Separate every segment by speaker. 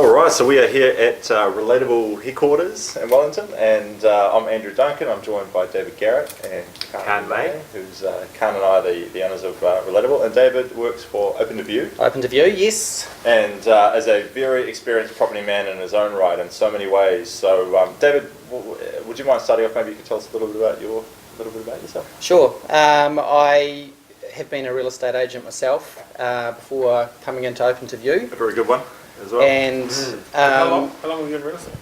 Speaker 1: Alright, so we are here at Relatable headquarters in Wellington, and I'm Andrew Duncan. I'm joined by David Garratt and Kahn, who's Kahn and I are the owners of Relatable, and David works for Open2view.
Speaker 2: Open2view, yes.
Speaker 1: And is a very experienced property man in his own right in so many ways. So David, would you mind starting off? Maybe you could tell us a little bit about yourself.
Speaker 2: Sure. I have been a real estate agent myself before coming into Open2view.
Speaker 1: A very good one as well.
Speaker 2: And
Speaker 1: how long have you been in real estate?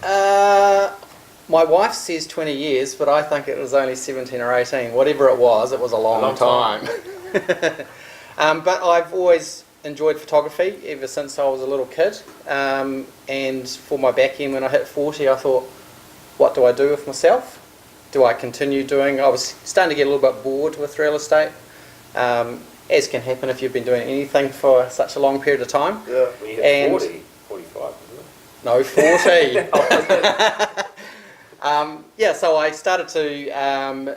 Speaker 2: my wife says 20 years, but I think it was only 17 or 18. Whatever it was a long time. But I've always enjoyed photography ever since I was a little kid. And for my back end, when I hit 40, I thought, what do I do with myself? Do I continue doing? I was starting to get a little bit bored with real estate. As can happen if you've been doing anything for such a long period of time.
Speaker 1: Yeah,
Speaker 3: when you hit 40, 45, isn't it?
Speaker 2: No, 40. Yeah, so I started to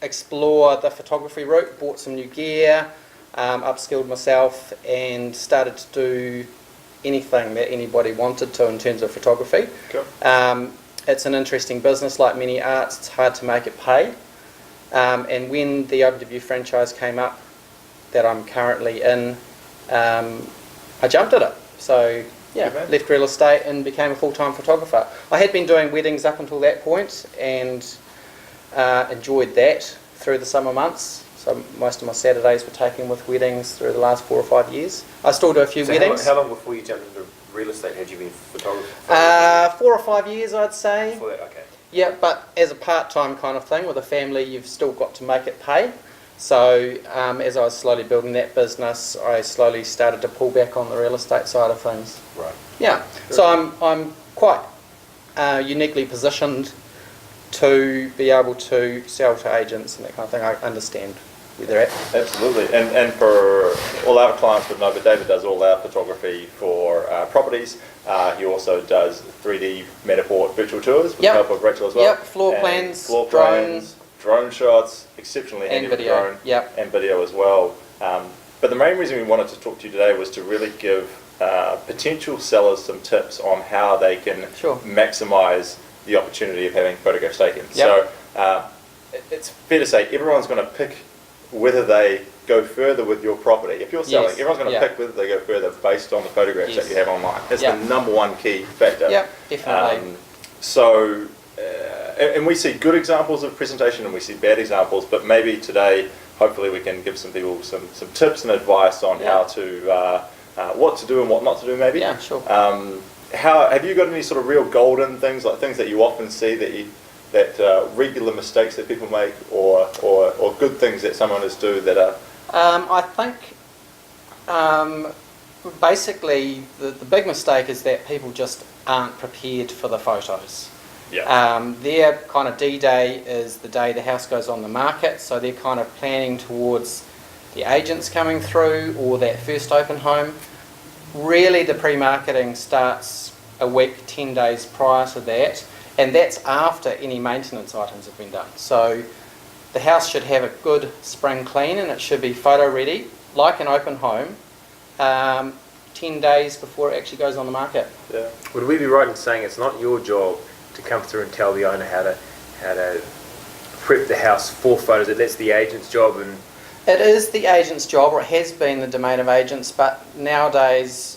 Speaker 2: explore the photography route, bought some new gear, upskilled myself, and started to do anything that anybody wanted to in terms of photography.
Speaker 1: Cool.
Speaker 2: It's an interesting business, like many arts. It's hard to make it pay. And when the Open2view franchise came up, that I'm currently in, I jumped at it. So yeah, left real estate and became a full-time photographer. I had been doing weddings up until that point and enjoyed that through the summer months. So most of my Saturdays were taken with weddings through the last 4 or 5 years. I still do a few weddings.
Speaker 3: How long before you jumped into real estate had you been photographer?
Speaker 2: 4 or 5 years, I'd say.
Speaker 3: Before that, okay.
Speaker 2: Yeah, but as a part-time kind of thing with a family, you've still got to make it pay. So as I was slowly building that business, I slowly started to pull back on the real estate side of things.
Speaker 3: Right.
Speaker 2: Yeah. So I'm quite uniquely positioned to be able to sell to agents and that kind of thing. I understand where they're at.
Speaker 1: Absolutely, and for all our clients would know, but David does all our photography for properties. He also does 3D Matterport virtual tours with the help of Rachel as well.
Speaker 2: Yep, floor plans,
Speaker 1: drone shots, exceptionally handy with drone, and video as well. But the main reason we wanted to talk to you today was to really give potential sellers some tips on how they can maximise the opportunity of having photographs taken. So it's fair to say everyone's going to pick whether they go further with your property. If you're selling, everyone's going to pick whether they go further based on the photographs that you have online. That's the number one key factor.
Speaker 2: Yeah, definitely.
Speaker 1: And we see good examples of presentation and we see bad examples, but maybe today, hopefully we can give some people some tips and advice on how to, what to do and what not to do maybe.
Speaker 2: Yeah, sure.
Speaker 1: Have you got any sort of real golden things, like things that you often see that regular mistakes that people make, or good things that some owners do that are?
Speaker 2: I think basically the big mistake is that people just aren't prepared for the photos.
Speaker 1: Yeah.
Speaker 2: Their kind of D-Day is the day the house goes on the market, so they're kind of planning towards the agents coming through or that first open home. Really the pre-marketing starts a week, 10 days prior to that, and that's after any maintenance items have been done. So the house should have a good spring clean and it should be photo ready, like an open home, 10 days before it actually goes on the market.
Speaker 1: Yeah.
Speaker 3: Would we be right in saying it's not your job to come through and tell the owner how to prep the house for photos? That's the agent's job? And
Speaker 2: it is the agent's job, or it has been the domain of agents, but nowadays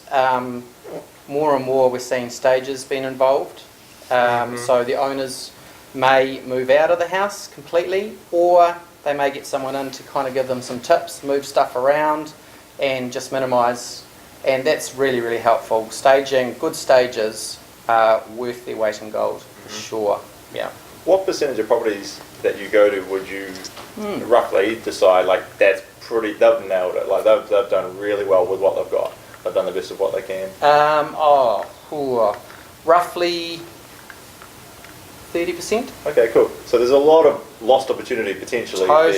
Speaker 2: more and more we're seeing stages being involved. So the owners may move out of the house completely, or they may get someone in to kind of give them some tips, move stuff around and just minimise, and that's really, really helpful. Staging, good stages are worth their weight in gold, for sure. Yeah.
Speaker 1: What percentage of properties that you go to would you roughly decide, like, that's pretty, they've nailed it, like they've done really well with what they've got, they've done the best of what they can?
Speaker 2: Roughly 30%.
Speaker 1: Okay, cool. So there's a lot of lost opportunity potentially for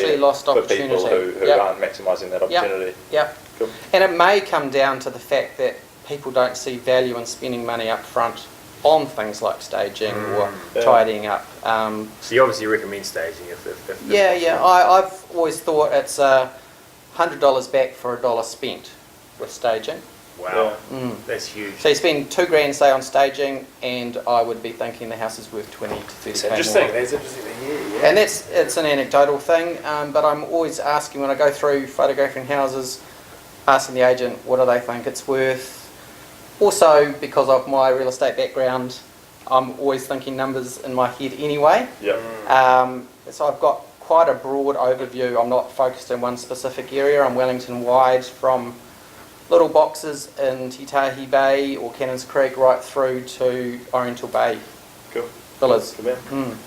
Speaker 1: people who aren't maximising that opportunity.
Speaker 2: Yep.
Speaker 1: Cool.
Speaker 2: And it may come down to the fact that people don't see value in spending money up front on things like staging or tidying up.
Speaker 3: So you obviously recommend staging if
Speaker 2: I've always thought it's $100 back for $1 spent with staging.
Speaker 3: Wow,
Speaker 2: Mm.
Speaker 3: that's huge.
Speaker 2: So you spend $2,000 say on staging, and I would be thinking the house is worth 20 to 30
Speaker 3: That's
Speaker 2: more.
Speaker 3: interesting. That's interesting to hear. Yeah.
Speaker 2: And it's an anecdotal thing, but I'm always asking when I go through photographing houses, asking the agent what do they think it's worth. Also, because of my real estate background, I'm always thinking numbers in my head anyway.
Speaker 1: Yep.
Speaker 2: So I've got quite a broad overview. I'm not focused in one specific area. I'm Wellington wide, from little boxes in Titahi Bay or Cannons Creek right through to Oriental Bay
Speaker 1: Cool.
Speaker 2: villas.
Speaker 1: Good man.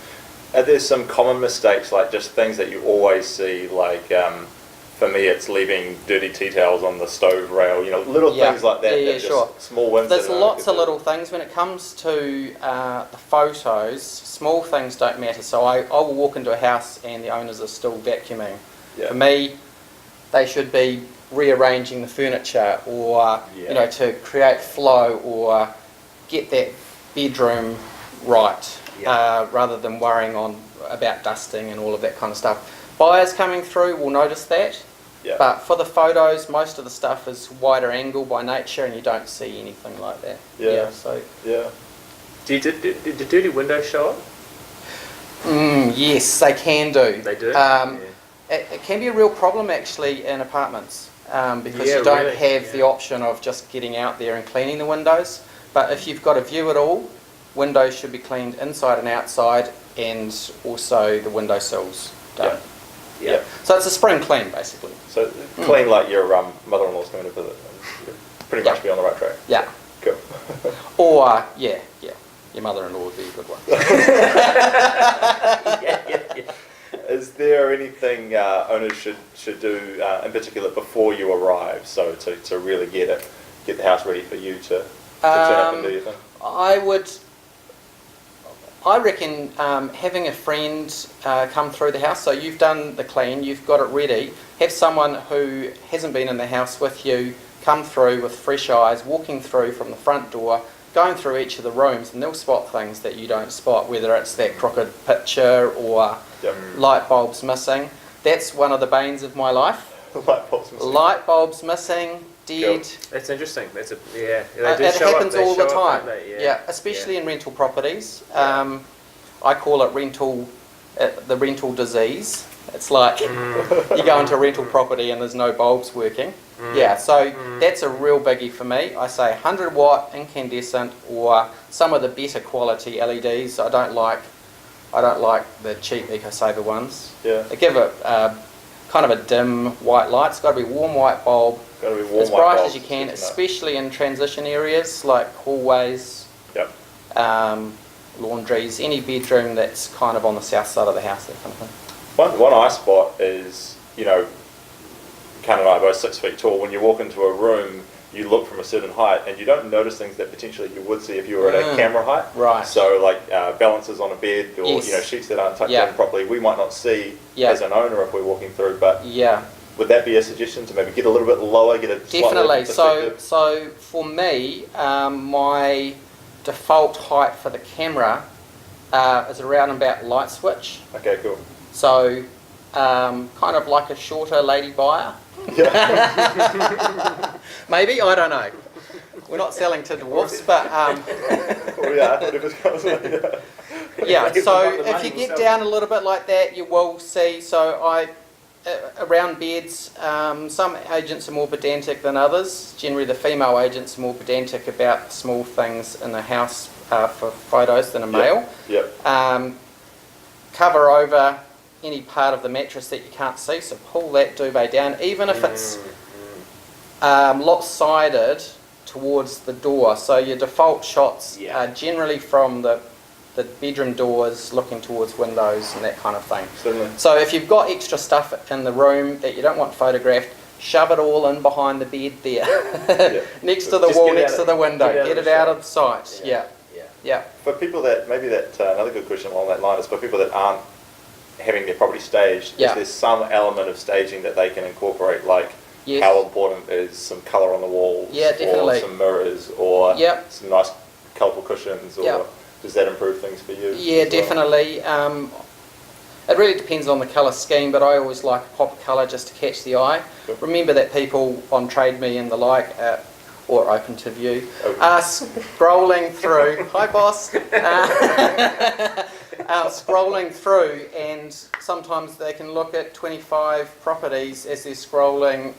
Speaker 1: Are there some common mistakes, like just things that you always see, like for me it's leaving dirty tea towels on the stove rail, little things like that.
Speaker 2: Yeah,
Speaker 1: just
Speaker 2: sure.
Speaker 1: Small wins.
Speaker 2: There's
Speaker 1: that
Speaker 2: lots of little things. When it comes to the photos, small things don't matter. So I will walk into a house and the owners are still vacuuming.
Speaker 1: Yeah.
Speaker 2: For me, they should be rearranging the furniture, or to create flow, or get that bedroom right, rather than worrying about dusting and all of that kind of stuff. Buyers coming through will notice that, but for the photos, most of the stuff is wider angle by nature, and you don't see anything like that.
Speaker 3: Do the dirty windows show up?
Speaker 2: Yes, they can do.
Speaker 3: They do?
Speaker 2: It can be a real problem actually in apartments, because you don't
Speaker 3: really,
Speaker 2: have the option of just getting out there and cleaning the windows. But if you've got a view at all, windows should be cleaned inside and outside, and also the windowsills done.
Speaker 1: Yeah.
Speaker 2: So it's a spring clean basically.
Speaker 1: So clean like your mother-in-law's coming to visit. You'll pretty much be on the right track.
Speaker 2: Yeah.
Speaker 1: Cool.
Speaker 2: Or your mother-in-law would be a good one.
Speaker 1: Is there anything owners should do in particular before you arrive, so to really get the house ready for you to turn up and do your thing?
Speaker 2: I reckon having a friend come through the house, so you've done the clean, you've got it ready, have someone who hasn't been in the house with you come through with fresh eyes, walking through from the front door, going through each of the rooms, and they'll spot things that you don't spot, whether it's that crooked picture or light bulbs missing. That's one of the banes of my life. Light bulbs missing, dead.
Speaker 3: Cool. That's interesting. They do
Speaker 2: it
Speaker 3: show
Speaker 2: happens
Speaker 3: up.
Speaker 2: all the time.
Speaker 3: Yeah,
Speaker 2: especially in rental properties. I call it the rental disease. It's like you go into a rental property and there's no bulbs working. So that's a real biggie for me. I say 100 watt incandescent, or some of the better quality LEDs. I don't like the cheap EcoSaver ones. They give it kind of a dim white light. It's got to be warm white bulb. As bright as you can, especially in transition areas like hallways, laundries, any bedroom that's kind of on the south side of the house, that kind of thing.
Speaker 1: One I spot is, Kahn and I are both 6 feet tall. When you walk into a room, you look from a certain height and you don't notice things that potentially you would see if you were at a camera height.
Speaker 2: Right.
Speaker 1: So like balances on a bed, or sheets that aren't tucked in properly, we might not see as an owner if we're walking through. But would that be a suggestion to maybe get a little bit lower, get a
Speaker 2: definitely? So for me, my default height for the camera is around about light switch.
Speaker 1: Okay, cool.
Speaker 2: So kind of like a shorter lady buyer. Maybe, I don't know. We're not selling to dwarfs, but so if you get down a little bit like that, you will see. So around beds, some agents are more pedantic than others. Generally the female agents are more pedantic about small things in the house for photos than a male. Cover over any part of the mattress that you can't see, so pull that duvet down, even if it's lopsided towards the door. So your default shots are generally from the bedroom doors looking towards windows and that kind of thing.
Speaker 1: Certainly.
Speaker 2: So if you've got extra stuff in the room that you don't want photographed, shove it all in behind the bed there, next to the wall, next to the window. Get it out of sight.
Speaker 1: For people that, another good question along that line is for people that aren't having their property staged, is there some element of staging that they can incorporate, like how important is some colour on the walls, or some mirrors, or some nice colourful cushions, or does that improve things for you?
Speaker 2: Definitely. It really depends on the colour scheme, but I always like a pop of colour just to catch the eye. Remember that people on Trade Me and the like or Open2view,
Speaker 1: Okay.
Speaker 2: scrolling through. Hi, boss. Scrolling through, and sometimes they can look at 25 properties as they're scrolling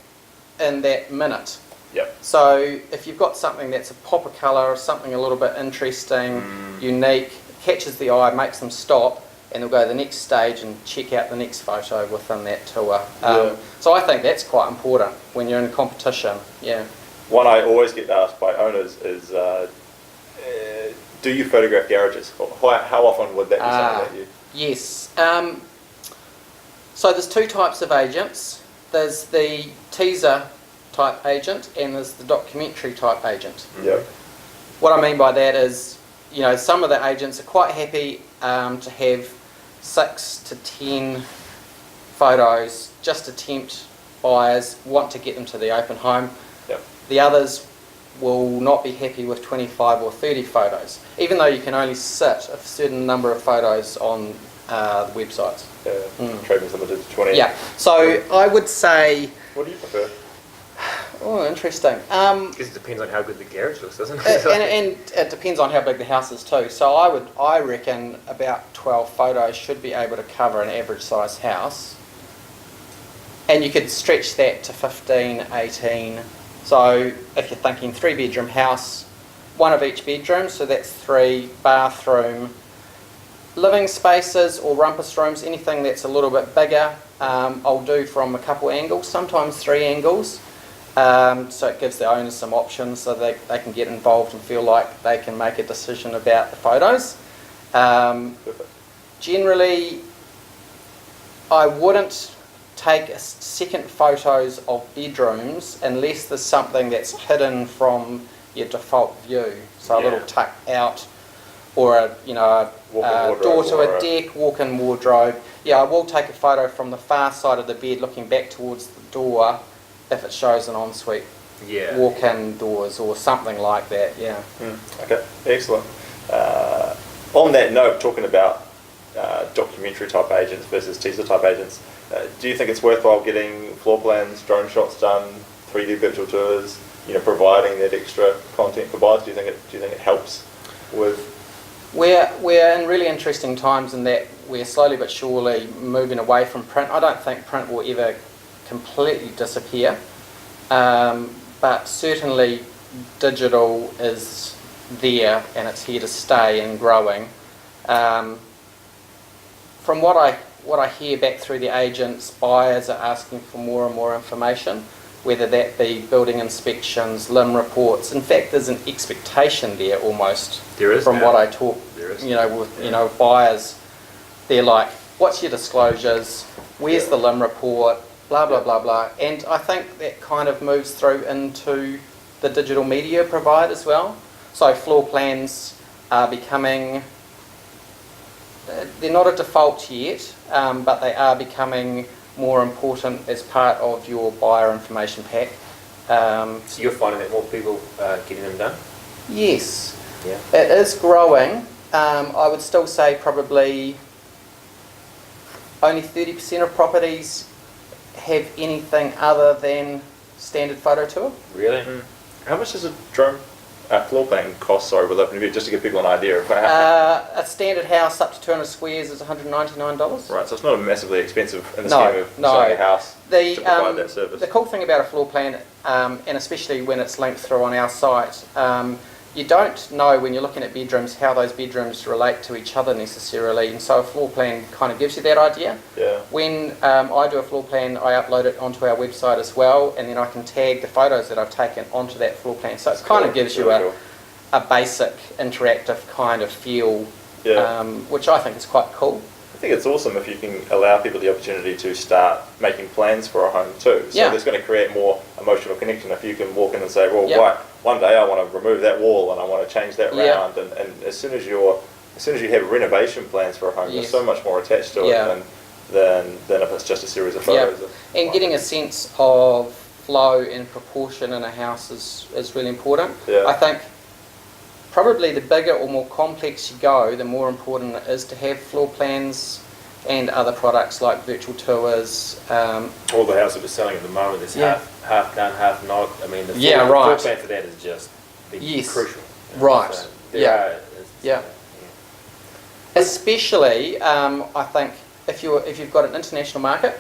Speaker 2: in that minute.
Speaker 1: Yep.
Speaker 2: So if you've got something that's a pop of colour or something a little bit interesting, unique, catches the eye, makes them stop, and they'll go to the next stage and check out the next photo within that tour. So I think that's quite important when you're in competition. Yeah.
Speaker 1: One I always get asked by owners is, do you photograph garages? How often would that be something that you...
Speaker 2: Yes. So there's two types of agents. There's the teaser type agent and there's the documentary type agent.
Speaker 1: Yep.
Speaker 2: What I mean by that is, you know, some of the agents are quite happy to have 6 to 10 photos just to tempt buyers, want to get them to the open home.
Speaker 1: Yep.
Speaker 2: The others will not be happy with 25 or 30 photos, even though you can only sit a certain number of photos on the websites.
Speaker 1: Trading's limited to 20.
Speaker 2: Yeah, so I would say...
Speaker 1: What do you prefer?
Speaker 2: Oh, interesting.
Speaker 3: Because it depends on how good the garage looks, doesn't it?
Speaker 2: And it depends on how big the house is too. So I reckon about 12 photos should be able to cover an average size house. And you could stretch that to 15, 18. So if you're thinking 3-bedroom house, 1 of each bedroom, so that's 3, bathroom, living spaces or rumpus rooms, anything that's a little bit bigger, I'll do from a couple angles, sometimes 3 angles. So it gives the owners some options so they can get involved and feel like they can make a decision about the photos. Generally, I wouldn't take second photos of bedrooms unless there's something that's hidden from your default view. So a little tuck out, or a door to a deck, walk-in wardrobe. Yeah, I will take a photo from the far side of the bed looking back towards the door if it shows an ensuite walk-in doors or something like that. Yeah.
Speaker 1: Okay, excellent. On that note, talking about documentary type agents versus teaser type agents, do you think it's worthwhile getting floor plans, drone shots done, 3D virtual tours, providing that extra content for buyers? Do you think it helps with?
Speaker 2: We're in really interesting times in that we're slowly but surely moving away from print. I don't think print will ever completely disappear, but certainly digital is there and it's here to stay and growing. From what I hear back through the agents, buyers are asking for more and more information, whether that be building inspections, limb reports. In fact, there's an expectation there almost.
Speaker 3: There is.
Speaker 2: From what I talk, with buyers, they're like, "What's your disclosures? Where's the limb report? Blah blah blah blah." And I think that kind of moves through into the digital media provide as well. So floor plans are becoming. They're not a default yet, but they are becoming more important as part of your buyer information pack.
Speaker 3: So you're finding that more people are getting them done?
Speaker 2: Yes.
Speaker 3: Yeah.
Speaker 2: It is growing. I would still say probably only 30% of properties have anything other than standard photo tour.
Speaker 3: Really?
Speaker 1: How much does a drone floor plan cost, with Open2view, just to give people an idea of
Speaker 2: a standard house up to 200 squares is $199.
Speaker 1: Right, so it's not massively expensive in the scheme of selling a house to provide that service.
Speaker 2: The cool thing about a floor plan, and especially when it's linked through on our site, you don't know when you're looking at bedrooms how those bedrooms relate to each other necessarily, and so a floor plan kind of gives you that idea.
Speaker 1: Yeah.
Speaker 2: When I do a floor plan, I upload it onto our website as well, and then I can tag the photos that I've taken onto that floor plan. So it kind of gives you a basic interactive kind of feel, which I think is quite cool.
Speaker 1: I think it's awesome if you can allow people the opportunity to start making plans for a home too. So that's going to create more emotional connection if you can walk in and say, well, right, one day I want to remove that wall and I want to change that round. And as soon as you have renovation plans for a home, there's so much more attached to it than if it's just a series of photos.
Speaker 2: And getting a sense of flow and proportion in a house is really important. I think probably the bigger or more complex you go, the more important it is to have floor plans and other products like virtual tours.
Speaker 3: All the houses we're selling at the moment is half done, half not. I mean, the floor plan for that is just crucial.
Speaker 2: Right.
Speaker 3: So
Speaker 2: yeah. Especially, I think if you've got an international market.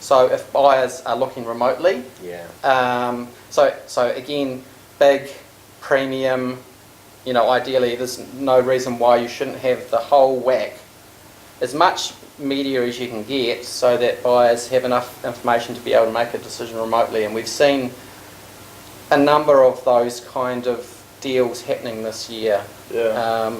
Speaker 2: So if buyers are looking remotely.
Speaker 3: Yeah.
Speaker 2: So again, big premium. Ideally, there's no reason why you shouldn't have the whole whack, as much media as you can get, so that buyers have enough information to be able to make a decision remotely. And we've seen a number of those kind of deals happening this year.
Speaker 1: Yeah.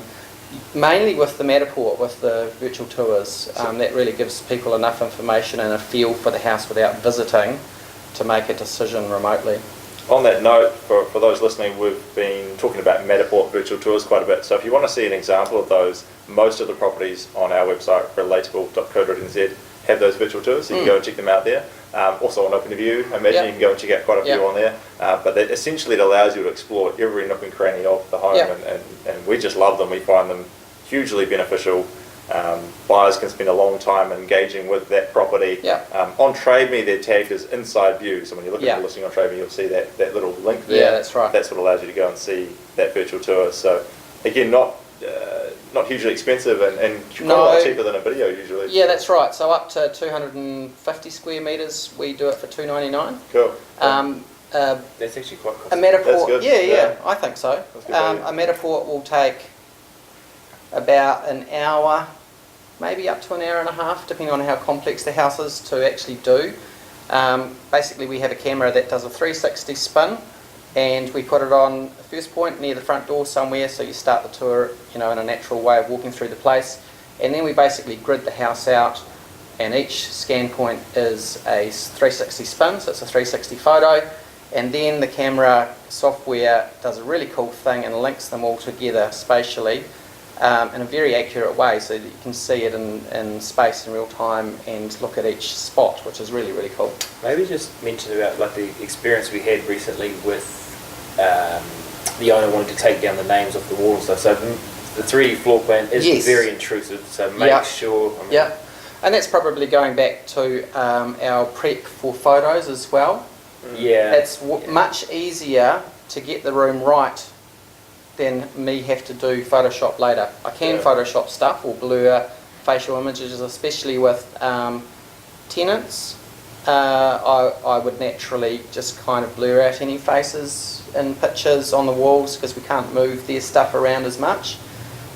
Speaker 2: Mainly with the Matterport, with the virtual tours. That really gives people enough information and a feel for the house without visiting to make a decision remotely.
Speaker 1: On that note, for those listening, we've been talking about Matterport virtual tours quite a bit. So if you want to see an example of those, most of the properties on our website, relatable.co.nz, have those virtual tours, so you can go and check them out there. Also on Open2view, I imagine you can go and check out quite a few on there. But essentially it allows you to explore every nook and cranny of the home, and we just love them. We find them hugely beneficial. Buyers can spend a long time engaging with that property. On TradeMe, they're tagged as inside view, so when you look at the listing on TradeMe, you'll see that little link there.
Speaker 2: Yeah, that's right.
Speaker 1: That's what allows you to go and see that virtual tour. So again, not hugely expensive and quite a lot cheaper than a video usually.
Speaker 2: Yeah, that's right. So up to 250 square metres, we do it for $299.
Speaker 1: Cool.
Speaker 3: That's actually quite cool.
Speaker 2: A Matterport,
Speaker 1: That's good.
Speaker 2: Yeah, I think so.
Speaker 1: That's good value.
Speaker 2: A Matterport will take about an hour, maybe up to an hour and a half, depending on how complex the house is to actually do. Basically, we have a camera that does a 360 spin, and we put it on the first point near the front door somewhere, so you start the tour, in a natural way of walking through the place, and then we basically grid the house out, and each scan point is a 360 spin, so it's a 360 photo, and then the camera software does a really cool thing and links them all together spatially in a very accurate way, so that you can see it in space in real time and look at each spot, which is really, really cool.
Speaker 3: Maybe just mention about the experience we had recently with the owner wanted to take down the names off the wall and stuff. So the 3D floor plan is very intrusive, so make sure...
Speaker 2: And that's probably going back to our prep for photos as well. It's much easier to get the room right than me have to do Photoshop later. I can Photoshop stuff or blur facial images, especially with tenants. I would naturally just kind of blur out any faces in pictures on the walls because we can't move their stuff around as much.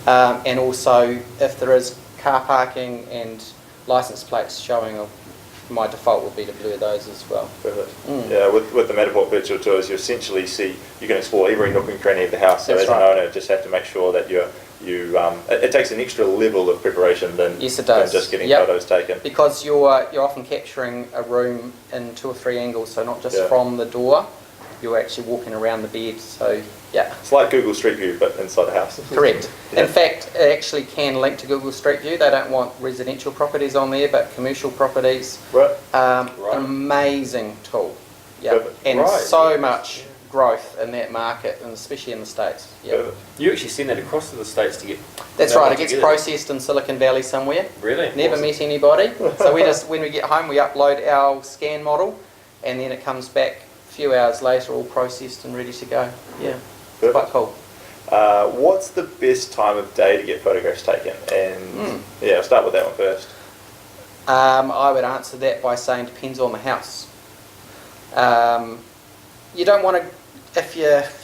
Speaker 2: And also, if there is car parking and license plates showing, my default would be to blur those as well.
Speaker 1: Perfect. Yeah, with the Matterport virtual tours, you essentially you can explore every nook and cranny of the house. So as an owner, just have to make sure that it takes an extra level of preparation than just getting photos taken.
Speaker 2: Because you're often capturing a room in 2 or 3 angles, so not just from the door, you're actually walking around the bed. So it's
Speaker 1: like Google Street View, but inside the house.
Speaker 2: Correct. In fact, it actually can link to Google Street View. They don't want residential properties on there, but commercial properties. An amazing tool. And so much growth in that market, and especially in the States.
Speaker 3: You actually send that across to the States to get...
Speaker 2: That's right, it gets processed in Silicon Valley somewhere.
Speaker 3: Really?
Speaker 2: Never met anybody. So when we get home, we upload our scan model, and then it comes back a few hours later, all processed and ready to go. It's quite cool.
Speaker 1: What's the best time of day to get photographs taken? And I'll start with that one first.
Speaker 2: I would answer that by saying depends on the house. You don't want to,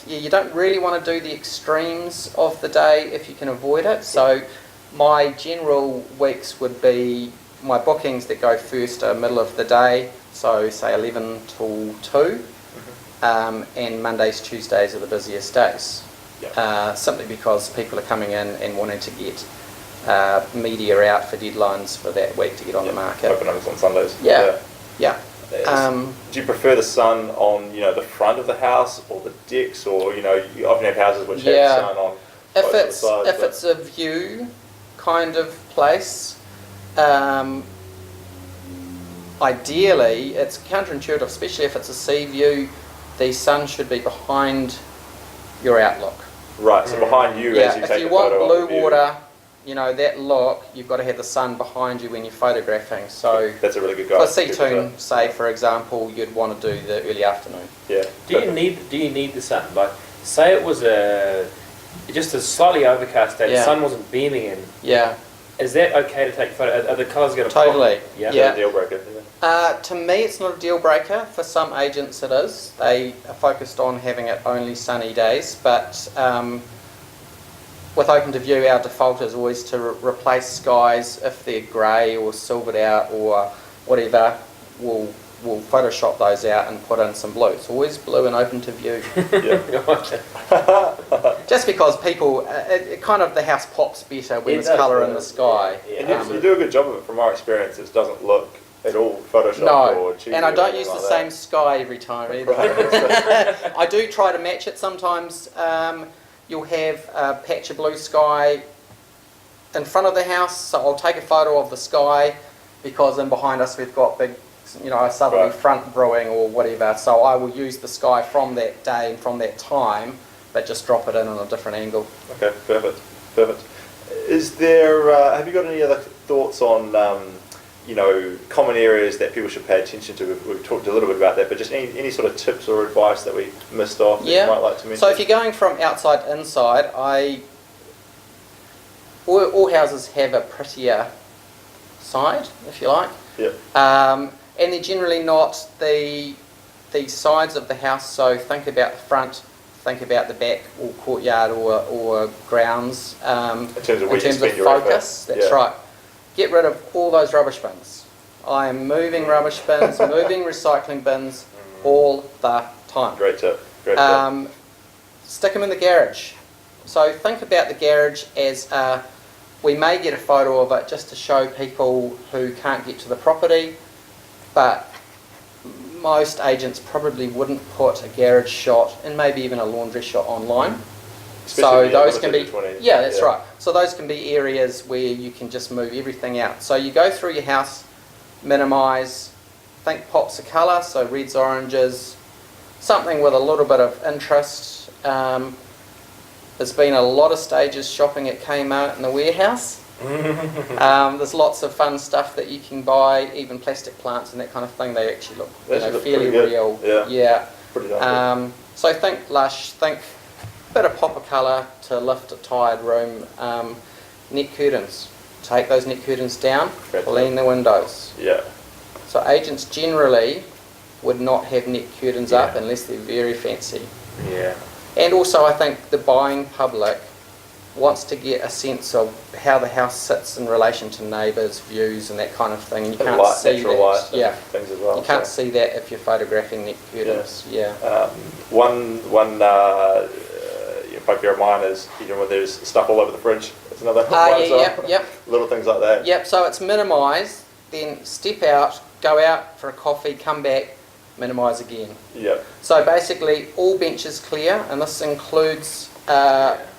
Speaker 2: you don't really want to do the extremes of the day if you can avoid it. So my general weeks would be, my bookings that go first are middle of the day, so say 11 till 2, and Mondays, Tuesdays are the busiest days. Simply because people are coming in and wanting to get media out for deadlines for that week to get on the market.
Speaker 1: Open homes on Sundays. Do you prefer the sun on the front of the house or the decks, or you often have houses which have sun on both sides?
Speaker 2: If it's a view kind of place, ideally it's counterintuitive, especially if it's a sea view. The sun should be behind your outlook.
Speaker 1: Right, so behind you as you take the photo.
Speaker 2: If you want blue water you know, that look, you've got to have the sun behind you when you're photographing. So
Speaker 1: that's a really good guide.
Speaker 2: for Seatoon, say for example, you'd want to do the early afternoon.
Speaker 1: Yeah.
Speaker 3: Do you need the sun? Like, say it was just a slightly overcast day, the sun wasn't beaming in.
Speaker 2: Yeah.
Speaker 3: Is that okay to take photo? Are the colours going to
Speaker 2: totally?
Speaker 3: Yeah.
Speaker 1: Is that a deal breaker?
Speaker 2: To me, it's not a deal breaker. For some agents, it is. They are focused on having it only sunny days, but with Open2view, our default is always to replace skies if they're grey or silvered out or whatever. We'll Photoshop those out and put in some blue. It's always blue in Open2view. Just because people, it kind of, the house pops better when there's colour in the sky.
Speaker 1: And you do a good job of it from our experience. It doesn't look at all Photoshopped or cheesy.
Speaker 2: And I don't use the
Speaker 1: like
Speaker 2: same sky every time either. I do try to match it sometimes. You'll have a patch of blue sky in front of the house, so I'll take a photo of the sky because in behind us we've got big, you know, a southerly front brewing or whatever, so I will use the sky from that day and from that time, but just drop it in on a different angle.
Speaker 1: Okay, perfect. Is there, have you got any other thoughts on, you know, common areas that people should pay attention to? We've talked a little bit about that, but just any sort of tips or advice that we missed off that you might like to mention?
Speaker 2: So if you're going from outside inside, all houses have a prettier side, if you like.
Speaker 1: Yep.
Speaker 2: And they're generally not the sides of the house, so think about the front, think about the back or courtyard or grounds.
Speaker 1: In terms of where you spend your
Speaker 2: focus,
Speaker 1: effort.
Speaker 2: that's right. Get rid of all those rubbish bins. I am moving rubbish bins, moving recycling bins all the time.
Speaker 1: Great tip.
Speaker 2: Stick them in the garage. So think about the garage as we may get a photo of it just to show people who can't get to the property, but most agents probably wouldn't put a garage shot and maybe even a laundry shot online.
Speaker 1: Especially
Speaker 2: so those can be,
Speaker 1: 20.
Speaker 2: that's right. So those can be areas where you can just move everything out. So you go through your house, minimise, think pops of colour, so reds, oranges, something with a little bit of interest. There's been a lot of stages shopping at Kmart in the warehouse. There's lots of fun stuff that you can buy, even plastic plants and that kind of thing. They actually look, fairly real. Yeah.
Speaker 1: Pretty nice.
Speaker 2: So think lush, think bit of pop of colour to lift a tired room. Net curtains. Take those net curtains down, clean the windows.
Speaker 1: Yeah.
Speaker 2: So agents generally would not have net curtains up unless they're very fancy.
Speaker 3: Yeah.
Speaker 2: And also I think the buying public wants to get a sense of how the house sits in relation to neighbours, views and that kind of thing. And you can't see that.
Speaker 1: Things as well.
Speaker 2: You can't see that if you're photographing net curtains.
Speaker 1: One bugbear of mine is, you know, when there's stuff all over the fridge. It's another one. Little things like that.
Speaker 2: Yep. So it's minimise, then step out, go out for a coffee, come back, minimise again.
Speaker 1: Yep.
Speaker 2: So basically all benches clear, and this includes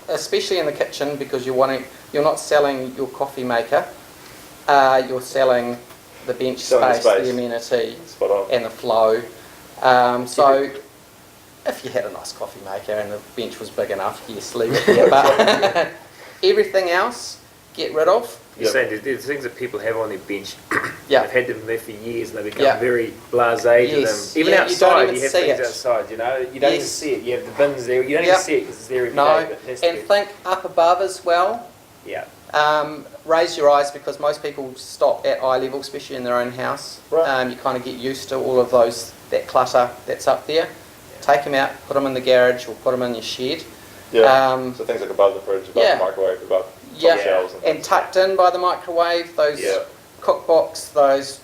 Speaker 2: especially in the kitchen, because you're not selling your coffee maker, you're selling the bench space, the amenity and the flow. So if you had a nice coffee maker and the bench was big enough, yes, leave it there. But everything else, get rid of.
Speaker 3: You're saying there's things that people have on their bench.
Speaker 2: Yeah.
Speaker 3: They've had them there for years and they become very blasé to them. Even outside, you have things outside, you know. You don't even see it. You have the bins there. You don't even see it because it's there every day. But
Speaker 2: and think up above as well.
Speaker 3: Yeah.
Speaker 2: Raise your eyes, because most people stop at eye level, especially in their own house.
Speaker 1: Right.
Speaker 2: You kind of get used to all of that clutter that's up there. Take them out, put them in the garage or put them in your shed.
Speaker 1: Yeah. So things like above the fridge, above the microwave, above top shelves.
Speaker 2: And tucked in by the microwave, those cookbooks, those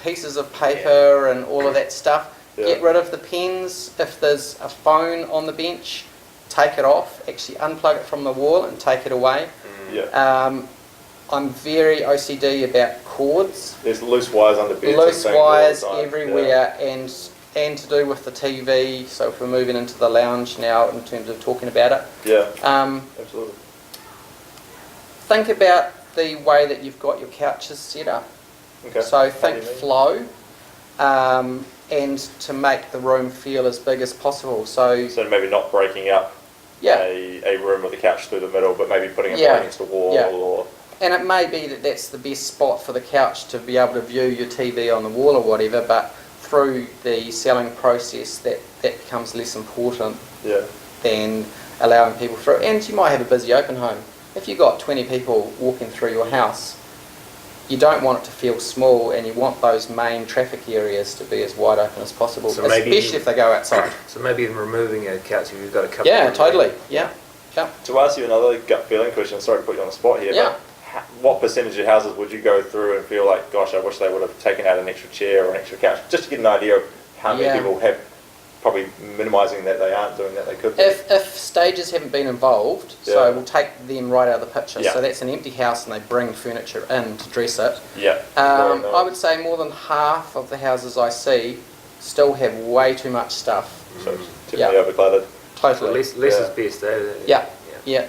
Speaker 2: pieces of paper and all of that stuff. Yeah. Get rid of the pens. If there's a phone on the bench, take it off. Actually unplug it from the wall and take it away. I'm very OCD about cords.
Speaker 1: There's loose wires under beds.
Speaker 2: Loose wires everywhere, and to do with the TV. So if we're moving into the lounge now in terms of talking about it.
Speaker 1: Yeah. Absolutely.
Speaker 2: Think about the way that you've got your couches set up.
Speaker 1: Okay.
Speaker 2: So think flow, and to make the room feel as big as possible. So
Speaker 1: maybe not breaking up a room with a couch through the middle, but maybe putting it right against the wall or
Speaker 2: And it may be that that's the best spot for the couch to be able to view your TV on the wall or whatever, but through the selling process that becomes less important than allowing people through. And you might have a busy open home. If you've got 20 people walking through your house, you don't want it to feel small, and you want those main traffic areas to be as wide open as possible, so especially if they go outside.
Speaker 3: So maybe even removing a couch if you've got a couple.
Speaker 2: Yeah, totally. Yeah.
Speaker 1: To ask you another gut feeling question, sorry to put you on the spot here, but what percentage of houses would you go through and feel like, gosh, I wish they would have taken out an extra chair or an extra couch, just to get an idea of how many people have, probably minimising that they aren't doing that they could do?
Speaker 2: If stages haven't been involved, so we'll take them right out of the picture.
Speaker 1: Yeah.
Speaker 2: So that's an empty house and they bring furniture in to dress it.
Speaker 1: Yeah.
Speaker 2: I would say more than half of the houses I see still have way too much stuff.
Speaker 1: So typically overcluttered.
Speaker 2: Totally.
Speaker 3: Less is best, eh?
Speaker 2: Yeah,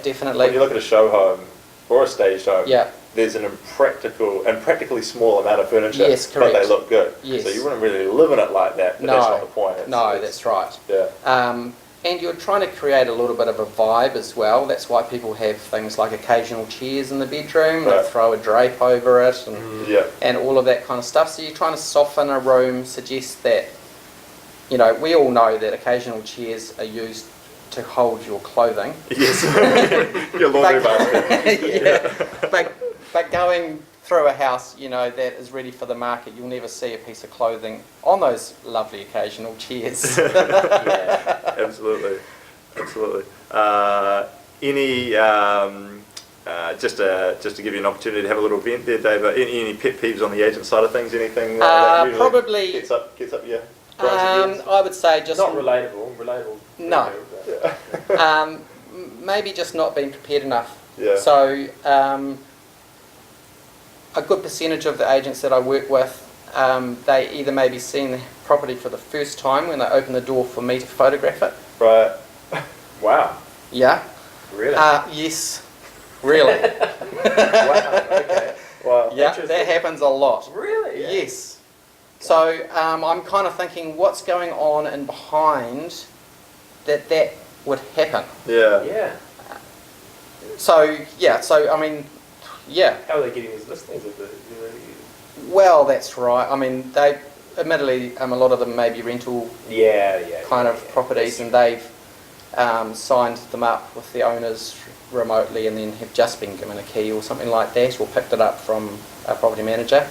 Speaker 2: definitely.
Speaker 1: When you look at a show home or a staged home,
Speaker 2: Yeah.
Speaker 1: there's an practically small amount of furniture,
Speaker 2: Yes, correct.
Speaker 1: but they look good.
Speaker 2: Yes.
Speaker 1: So you wouldn't really live in it like that, but that's not the point.
Speaker 2: That's right.
Speaker 1: Yeah.
Speaker 2: And you're trying to create a little bit of a vibe as well. That's why people have things like occasional chairs in the bedroom.
Speaker 1: Right.
Speaker 2: They throw a drape over it and,
Speaker 1: Yeah.
Speaker 2: and all of that kind of stuff. So you're trying to soften a room, suggest that, you know, we all know that occasional chairs are used to hold your clothing.
Speaker 1: Yes. Your laundry basket.
Speaker 2: But going through a house, you know, that is ready for the market, you'll never see a piece of clothing on those lovely occasional chairs.
Speaker 1: Absolutely. Any just to give you an opportunity to have a little vent there, Dave. Any pet peeves on the agent side of things? Anything that usually
Speaker 2: probably
Speaker 1: gets up your
Speaker 2: I would say just
Speaker 3: not relatable.
Speaker 2: No. Maybe just not being prepared enough.
Speaker 1: Yeah.
Speaker 2: So a good percentage of the agents that I work with, they either maybe seeing the property for the first time when they open the door for me to photograph it.
Speaker 1: Right.
Speaker 3: Wow.
Speaker 2: Yeah.
Speaker 3: Really?
Speaker 2: Yes. Really.
Speaker 3: Wow. Okay.
Speaker 1: Wow.
Speaker 2: Yeah, that happens a lot.
Speaker 3: Really? Yeah.
Speaker 2: Yes. So I'm kind of thinking what's going on in behind that would happen.
Speaker 1: Yeah.
Speaker 3: Yeah.
Speaker 2: So I mean, yeah.
Speaker 3: How are they getting these listings?
Speaker 2: Well, that's right. I mean, they admittedly a lot of them may be rental kind of properties, and they've signed them up with the owners remotely, and then have just been given a key or something like that, or picked it up from a property manager.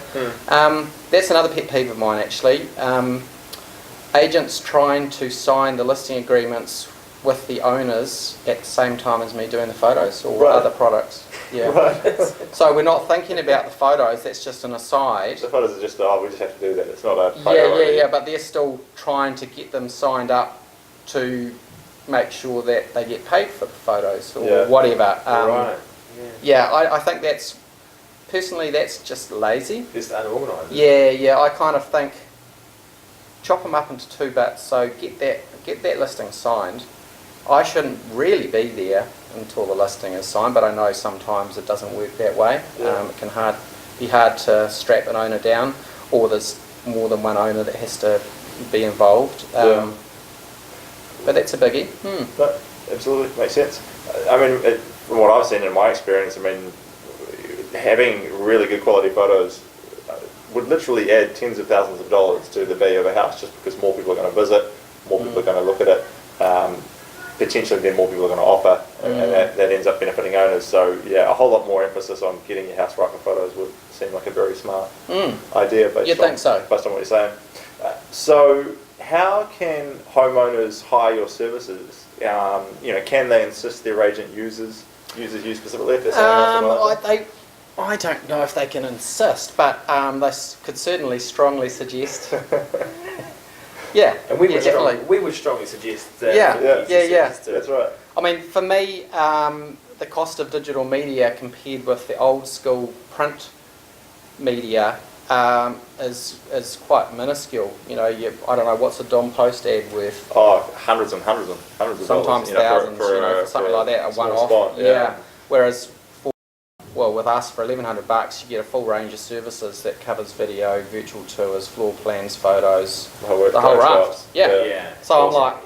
Speaker 2: That's another pet peeve of mine, actually. Agents trying to sign the listing agreements with the owners at the same time as me doing the photos or other products. Yeah.
Speaker 1: Right.
Speaker 2: So we're not thinking about the photos, that's just an aside.
Speaker 1: The photos are just, we just have to do that. It's not a priority.
Speaker 2: Yeah, but they're still trying to get them signed up to make sure that they get paid for the photos or whatever.
Speaker 3: Right.
Speaker 2: Yeah, I think personally that's just lazy.
Speaker 3: Just unorganised.
Speaker 2: Yeah, I kind of think chop them up into two bits, so get that listing signed. I shouldn't really be there until the listing is signed, but I know sometimes it doesn't work that way.
Speaker 1: Yeah.
Speaker 2: It can be hard to strap an owner down, or there's more than one owner that has to be involved. But that's a biggie.
Speaker 1: No, absolutely, makes sense. I mean, from what I've seen in my experience, I mean, having really good quality photos would literally add tens of thousands of dollars to the value of a house, just because more people are going to visit, more people are going to look at it. Potentially then more people are going to offer, and that ends up benefiting owners. So yeah, a whole lot more emphasis on getting your house right for photos would seem like a very smart idea based on what you're saying. So how can homeowners hire your services? Can they insist their agent uses you specifically if they're selling
Speaker 2: I don't know if they can insist, but they could certainly strongly suggest. Yeah,
Speaker 3: and we
Speaker 2: definitely.
Speaker 3: We would strongly suggest that.
Speaker 2: Yeah.
Speaker 1: That's right.
Speaker 2: I mean, for me, the cost of digital media compared with the old school print media is quite minuscule. You know, I don't know, what's a Dom Post ad worth?
Speaker 1: Oh, hundreds of dollars.
Speaker 2: Sometimes thousands, for something like that, a one-off. Yeah. Whereas with us for $1,100, you get a full range of services that covers video, virtual tours, floor plans, photos, the whole raft. Yeah. So I'm like,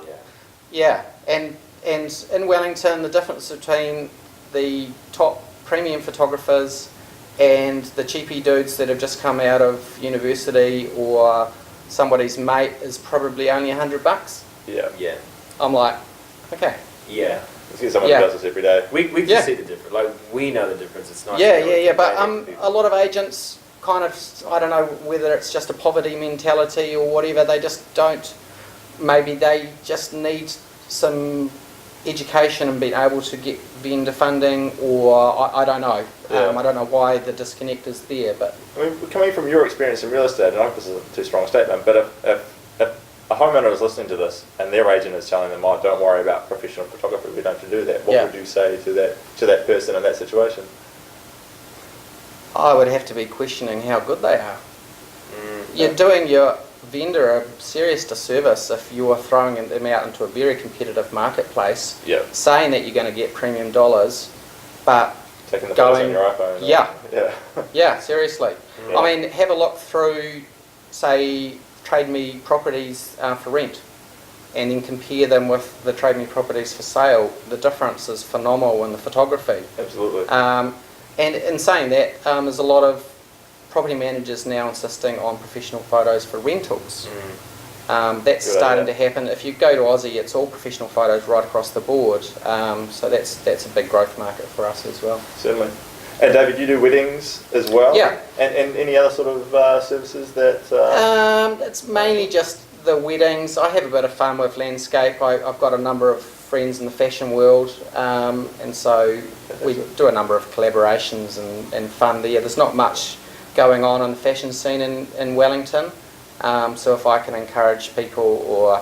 Speaker 2: and in Wellington, the difference between the top premium photographers and the cheapy dudes that have just come out of university or somebody's mate is probably only $100.
Speaker 3: Yeah.
Speaker 2: I'm like, okay.
Speaker 3: Yeah.
Speaker 1: Let's get someone who does this every day.
Speaker 3: We can see the difference. Like, we know the difference. It's not.
Speaker 2: Yeah. But a lot of agents kind of, I don't know whether it's just a poverty mentality or whatever, they just don't, maybe they just need some education and being able to get vendor funding, or I don't know. I don't know why the disconnect is there. But
Speaker 1: I mean, coming from your experience in real estate, and I hope this is a too strong a statement, but if a homeowner is listening to this and their agent is telling them, "Oh, don't worry about professional photography, we don't do that," what would you say to that person in that situation?
Speaker 2: I would have to be questioning how good they are. You're doing your vendor a serious disservice if you are throwing them out into a very competitive marketplace, saying that you're going to get premium dollars, but
Speaker 1: taking the photos on your iPhone.
Speaker 2: Yeah, seriously. I mean, have a look through, say, Trade Me properties for rent, and then compare them with the Trade Me properties for sale. The difference is phenomenal in the photography.
Speaker 1: Absolutely.
Speaker 2: And in saying that, there's a lot of property managers now insisting on professional photos for rentals. That's starting to happen. If you go to Aussie, it's all professional photos right across the board. So that's a big growth market for us as well.
Speaker 1: Certainly. And David, you do weddings as well?
Speaker 2: Yeah.
Speaker 1: And any other sort of services that...
Speaker 2: It's mainly just the weddings. I have a bit of fun with landscape. I've got a number of friends in the fashion world, and so we do a number of collaborations and fun there. There's not much going on in the fashion scene in Wellington, so if I can encourage people or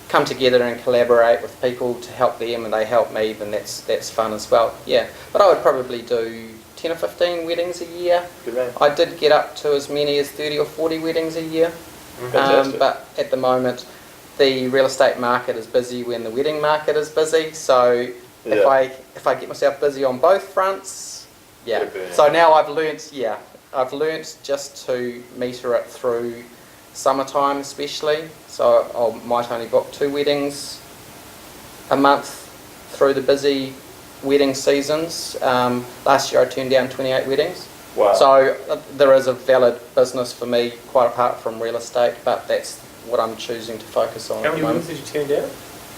Speaker 2: come together and collaborate with people to help them and they help me, then that's fun as well. Yeah, but I would probably do 10 or 15 weddings a year.
Speaker 1: Good man.
Speaker 2: I did get up to as many as 30 or 40 weddings a year, but at the moment the real estate market is busy when the wedding market is busy, so if I get myself busy on both fronts, so now I've learnt just to meter it through summertime especially, so I might only book 2 weddings a month through the busy wedding seasons. Last year I turned down 28 weddings.
Speaker 1: Wow.
Speaker 2: So there is a valid business for me quite apart from real estate, but that's what I'm choosing to focus on.
Speaker 3: How many weddings did you turn down?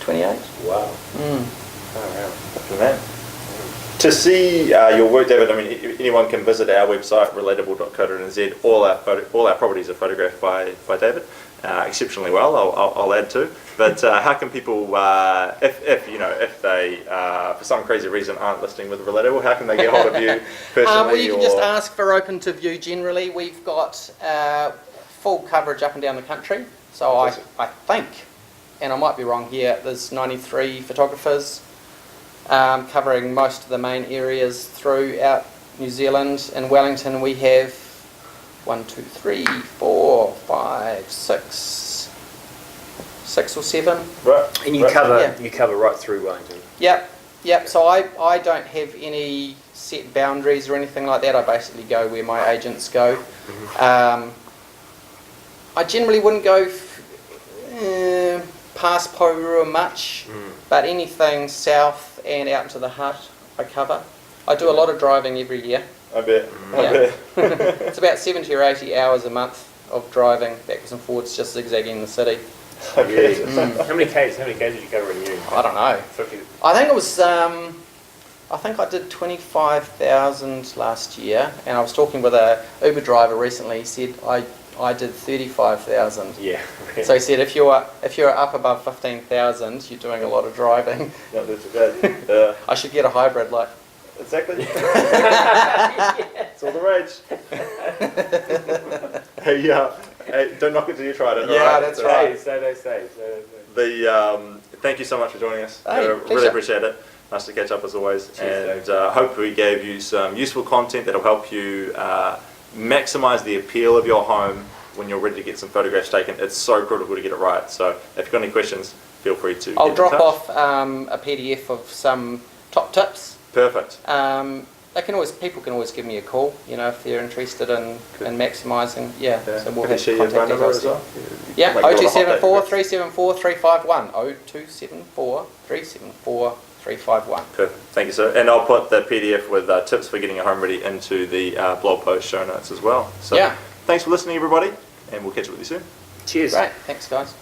Speaker 2: 28.
Speaker 3: Wow.
Speaker 1: Oh, wow. Good man. To see your work, David, I mean, anyone can visit our website, relatable.co.nz. All our properties are photographed by David, exceptionally well, I'll add to. But how can people, if they, for some crazy reason, aren't listening with Relatable, how can they get hold of you personally?
Speaker 2: Well, you can just ask for Open2view generally. We've got full coverage up and down the country. So I think, and I might be wrong here, there's 93 photographers covering most of the main areas throughout New Zealand. In Wellington we have 6 or 7.
Speaker 1: Right.
Speaker 3: And you cover right through Wellington.
Speaker 2: Yep. So I don't have any set boundaries or anything like that. I basically go where my agents go. I generally wouldn't go past Porirua much, but anything south and out into the Hutt I cover. I do a lot of driving every year.
Speaker 1: I bet.
Speaker 2: It's about 70 or 80 hours a month of driving backwards and forwards, just zigzagging the city.
Speaker 1: How many
Speaker 3: Ks did you cover in a year?
Speaker 2: I don't know. I think it was. I think I did 25,000 last year, and I was talking with a Uber driver recently. He said I did 35,000.
Speaker 3: Yeah.
Speaker 2: So he said if you're up above 15,000, you're doing a lot of driving.
Speaker 1: Not too bad.
Speaker 2: I should get a hybrid, like.
Speaker 1: Exactly. It's all the rage. Hey, don't knock it till you tried it.
Speaker 2: Yeah, right? That's right.
Speaker 3: So they say.
Speaker 1: Thank you so much for joining us.
Speaker 2: Hey,
Speaker 1: really appreciate it. Nice to catch up as always.
Speaker 3: Cheers,
Speaker 1: and hope we gave you some useful content that'll help you maximise the appeal of your home when you're ready to get some photographs taken. It's so critical to get it right. So if you've got any questions, feel free to
Speaker 2: I'll drop off a PDF of some top tips.
Speaker 1: Perfect.
Speaker 2: People can always give me a call, if they're interested in maximising. Yeah. So we'll have
Speaker 1: share your phone number as well.
Speaker 2: Yeah. 0274 374 351. 0274 374 351.
Speaker 1: Perfect. Thank you, sir. And I'll put the PDF with tips for getting a home ready into the blog post show notes as well. So
Speaker 2: Yeah.
Speaker 1: thanks for listening, everybody, and we'll catch up with you soon.
Speaker 3: Cheers.
Speaker 2: Great. Thanks, guys.